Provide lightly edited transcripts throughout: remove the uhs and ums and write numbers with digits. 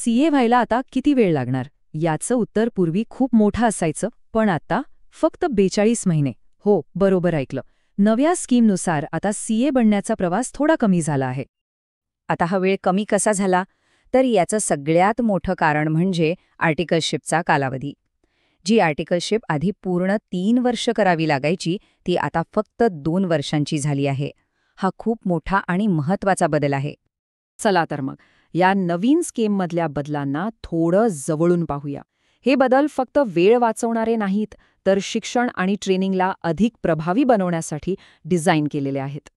CA व्हायला आता किती वेळ लागणार याचं उत्तर पूर्वी खूप मोठं असायचं, पण आता फक्त 42 महिने. हो, बरोबर ऐकलं. नव्या स्कीमनुसार आता सीए बनण्याचा प्रवास थोडा कमी झाला आहे. आता हा वेळ कमी कसा झाला? तर याचं सगळ्यात मोठं कारण म्हणजे आर्टिकलशिपचा कालावधी. जी आर्टिकलशिप आधी पूर्ण 3 वर्ष करावी लागायची, ती आता फक्त 2 वर्षांची झाली आहे. हा खूप मोठा आणि महत्त्वाचा बदल आहे. चला तर मग या नवीन स्कीममधल्या बदलांना थोडं जवळून पाहूया. हे बदल फक्त वेळ वाचवणारे नाहीत, तर शिक्षण आणि ट्रेनिंगला अधिक प्रभावी बनवण्यासाठी डिझाईन केलेले आहेत.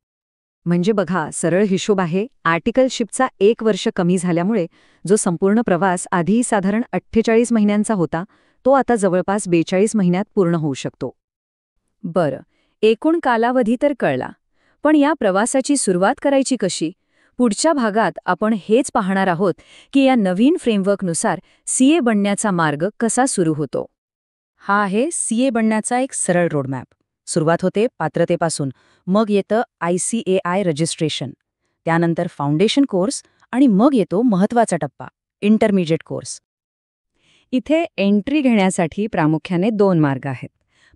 म्हणजे बघा, सरळ हिशोब आहे. आर्टिकलशिपचा 1 वर्ष कमी झाल्यामुळे जो संपूर्ण प्रवास आधी साधारण 48 महिन्यांचा होता, तो आता जवळपास 42 महिन्यात पूर्ण होऊ शकतो. बरं, एकूण कालावधी तर कळला. पण या प्रवासाची सुरुवात करायची कशी? पुढच्या भागात आपण हेच पाहणार आहोत की या नवीन फ्रेमवर्कनुसार सीए बनण्याचा मार्ग कसा सुरू होतो. हा आहे सीए बनण्याचा एक सरळ रोडमॅप. सुरुवात होते पात्रतेपासून, मग येतं ICAI रजिस्ट्रेशन, त्यानंतर फाउंडेशन कोर्स आणि मग येतो महत्त्वाचा टप्पा, इंटरमिजिएट कोर्स. इथे एंट्री घेण्यासाठी प्रामुख्याने 2 मार्ग आहेत.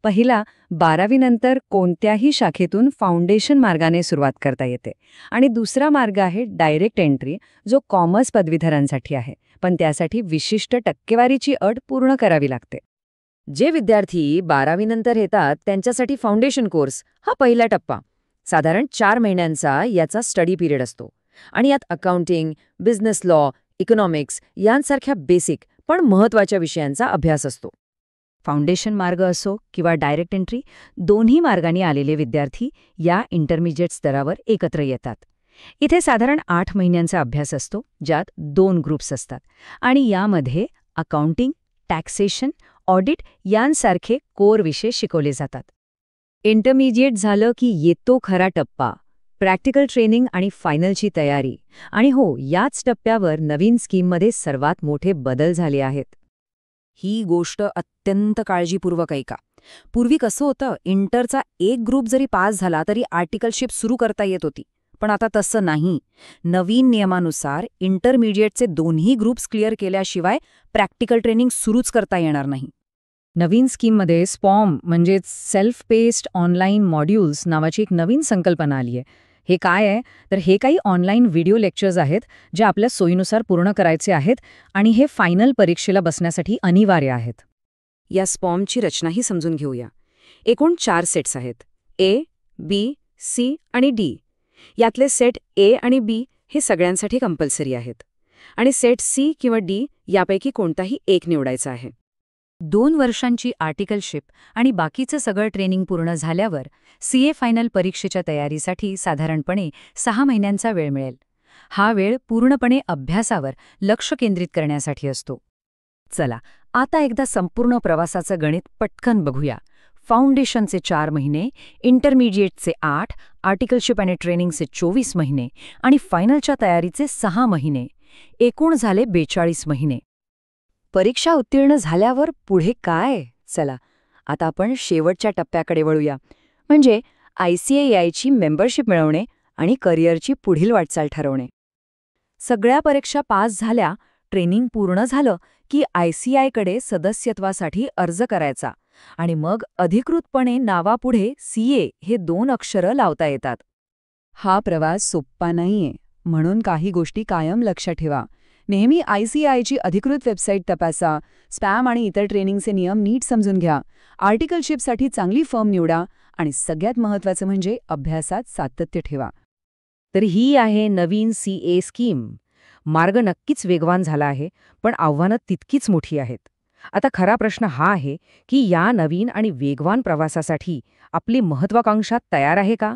पहिला, 12वी नंतर कोणत्याही शाखेतून फाउंडेशन मार्गाने सुरुवात करता येते, आणि दुसरा मार्ग आहे डायरेक्ट एंट्री, जो कॉमर्स पदवीधरांसाठी आहे, पण त्यासाठी विशिष्ट टक्केवारीची अट पूर्ण करावी लागते. जे विद्यार्थी 12वी नंतर येतात त्यांच्यासाठी फाउंडेशन कोर्स हा पहिला टप्पा. साधारण 4 महिन्यांचा याचा स्टडी पिरियड असतो, आणि यात अकाउंटिंग, बिझनेस लॉ, इकॉनॉमिक्स यांसारख्या बेसिक पण महत्त्वाच्या विषयांचा अभ्यास असतो. फाउंडेशन मार्ग असो किंवा डायरेक्ट एंट्री, दोन्ही मार्गांनी आलेले विद्यार्थी या इंटरमिजिएट स्तरावर एकत्र येतात. इथे साधारण 8 महिन्यांचा अभ्यास असतो, ज्यात 2 ग्रुप्स असतात, आणि यामध्ये अकाउंटिंग, टॅक्सेशन, ऑडिट यांसारखे कोर विषय शिकवले जातात. इंटरमिजिएट झालं की येतो खरा टप्पा, प्रॅक्टिकल ट्रेनिंग आणि फायनलची तयारी. आणि हो, याच टप्प्यावर नवीन स्कीममध्ये सर्वात मोठे बदल झाले आहेत. ही गोष्ट अत्यंत काळजीपूर्वक ऐका. पूर्वी कसं होतं, इंटरचा एक ग्रुप जरी पास झाला तरी आर्टिकलशिप सुरू करता येत होती. पण आता तसं नाही. नवीन नियमानुसार इंटरमिजिएटचे दोन्ही ग्रुप्स क्लिअर केल्याशिवाय प्रॅक्टिकल ट्रेनिंग सुरूच करता येणार नाही. नवीन स्कीममध्ये स्पॉम म्हणजेच सेल्फ पेस्ड ऑनलाईन मॉड्यूल्स नावाची एक नवीन संकल्पना आली आहे. हे काय आहे तर हे काही ऑनलाईन व्हिडिओ लेक्चर्स आहेत जे आपल्या सोयीनुसार पूर्ण करायचे आहेत, आणि हे फायनल परीक्षेला बसण्यासाठी अनिवार्य आहेत. या स्पॉमची रचनाही समजून घेऊया. एकूण 4 सेट्स आहेत, A, B, C आणि D. यातले सेट A आणि B हे सगळ्यांसाठी कंपल्सरी आहेत, आणि सेट C किंवा D यापैकी कोणताही एक निवडायचा आहे. 2 वर्षांची आर्टिकलशिप आणि बाकीचं सगळं ट्रेनिंग पूर्ण झाल्यावर सीए फायनल परीक्षेच्या तयारीसाठी साधारणपणे 6 महिन्यांचा वेळ मिळेल. हा वेळ पूर्णपणे अभ्यासावर लक्ष केंद्रित करण्यासाठी असतो. चला, आता एकदा संपूर्ण प्रवासाचं गणित पटकन बघूया. फाउंडेशनचे 4 महिने, इंटरमिजिएटचे 8, आर्टिकलशिप आणि ट्रेनिंगचे 24 महिने आणि फायनलच्या तयारीचे 6 महिने. एकूण झाले 42 महिने. परीक्षा उत्तीर्ण झाल्यावर पुढे काय? चला, आता आपण शेवटच्या टप्प्याकडे वळूया, म्हणजे ICAIची मेंबरशिप मिळवणे आणि करिअरची पुढील वाटचाल ठरवणे. सगळ्या परीक्षा पास झाल्या, ट्रेनिंग पूर्ण झालं की ICAIकडे सदस्यत्वासाठी अर्ज करायचा, आणि मग अधिकृतपणे नावापुढे CA हे 2 अक्षरं लावता येतात. हा प्रवास सोप्पा नाहीये, म्हणून काही गोष्टी कायम लक्षात ठेवा. नेहमी ICAIची अधिकृत वेबसाईट तपासा, स्पॅम आणि इतर ट्रेनिंगचे नियम नीट समजून घ्या, आर्टिकलशिपसाठी चांगली फर्म निवडा, आणि सगळ्यात महत्त्वाचं म्हणजे अभ्यासात सातत्य ठेवा. तर ही आहे नवीन CA स्कीम. मार्ग नक्कीच वेगवान झाला आहे, पण आव्हानं तितकीच मोठी आहेत. आता खरा प्रश्न हा आहे की या नवीन आणि वेगवान प्रवासासाठी आपली महत्त्वाकांक्षा तयार आहे का?